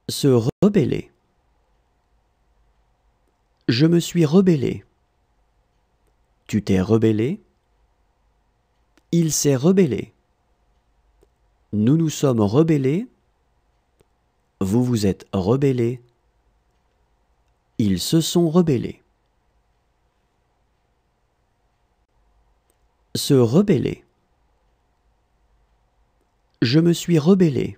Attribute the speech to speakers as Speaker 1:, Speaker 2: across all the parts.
Speaker 1: Se rebeller. Je me suis rebellé. Tu t'es rebellé. Il s'est rebellé. Nous nous sommes rebellés. Vous vous êtes rebellés. Ils se sont rebellés. Se rebeller. Je me suis rebellé.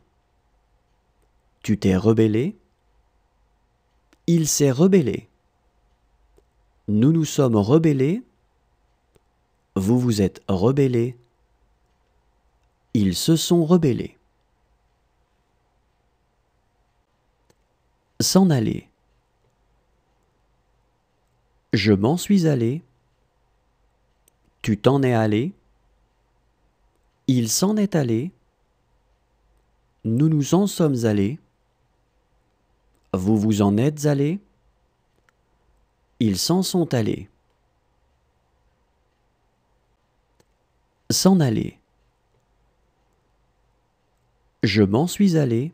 Speaker 1: Tu t'es rebellé. Il s'est rebellé. Nous nous sommes rebellés. Vous vous êtes rebellés. Ils se sont rebellés. S'en aller. Je m'en suis allé. Tu t'en es allé. Il s'en est allé. Nous nous en sommes allés. Vous vous en êtes allés. Ils s'en sont allés. S'en aller. Je m'en suis allé.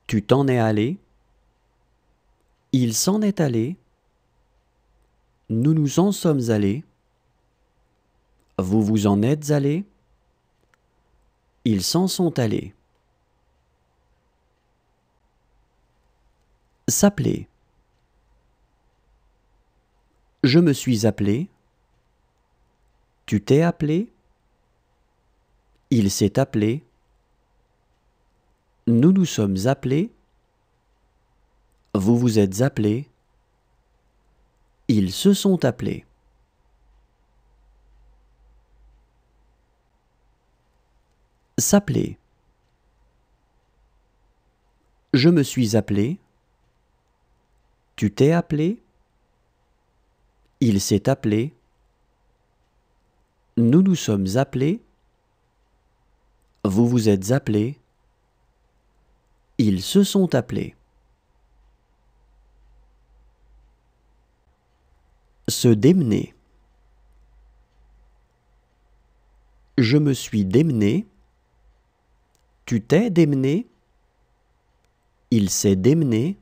Speaker 1: Tu t'en es allé. Il s'en est allé. Nous nous en sommes allés. Vous vous en êtes allés. Ils s'en sont allés. S'appeler. Je me suis appelé. Tu t'es appelé. Il s'est appelé. Nous nous sommes appelés. Vous vous êtes appelés. Ils se sont appelés. S'appeler. Je me suis appelé. Tu t'es appelé. Il s'est appelé. Nous nous sommes appelés. Vous vous êtes appelés. Ils se sont appelés. Se démener. Je me suis démené. Tu t'es démené. Il s'est démené.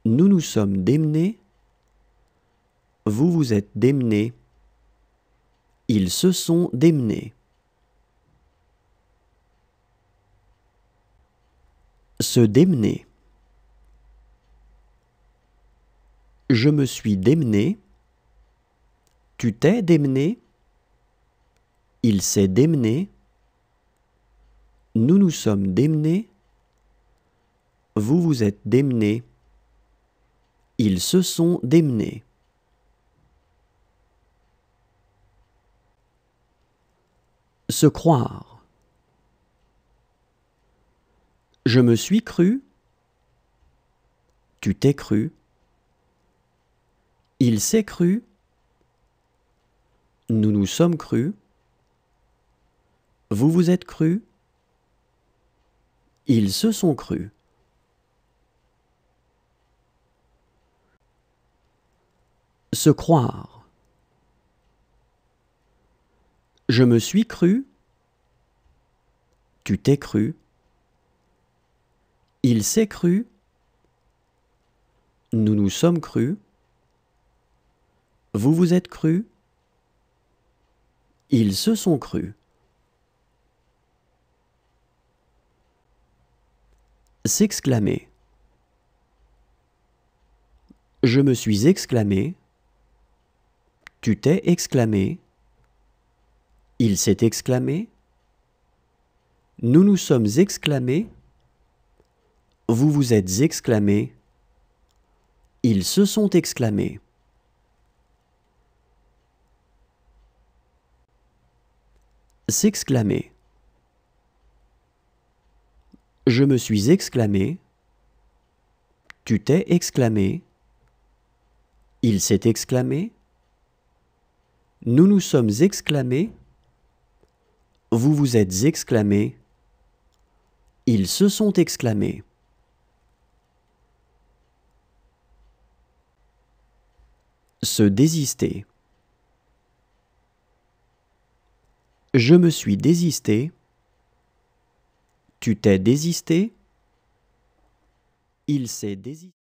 Speaker 1: Nous nous sommes démenés. Vous vous êtes démenés. Ils se sont démenés. Se démener. Je me suis démené. Tu t'es démené. Il s'est démené. Nous nous sommes démenés. Vous vous êtes démenés. Ils se sont démenés. Se croire. Je me suis cru. Tu t'es cru. Il s'est cru. Nous nous sommes crus. Vous vous êtes crus. Ils se sont crus. Se croire. Je me suis cru. Tu t'es cru. Il s'est cru. Nous nous sommes crus. Vous vous êtes crus. Ils se sont crus. S'exclamer. Je me suis exclamé. Tu t'es exclamé. Il s'est exclamé. Nous nous sommes exclamés. Vous vous êtes exclamés. Ils se sont exclamés. S'exclamer. Je me suis exclamé. Tu t'es exclamé. Il s'est exclamé. Nous nous sommes exclamés. Vous vous êtes exclamés. Ils se sont exclamés. Se désister. Je me suis désisté. Tu t'es désisté. Il s'est désisté.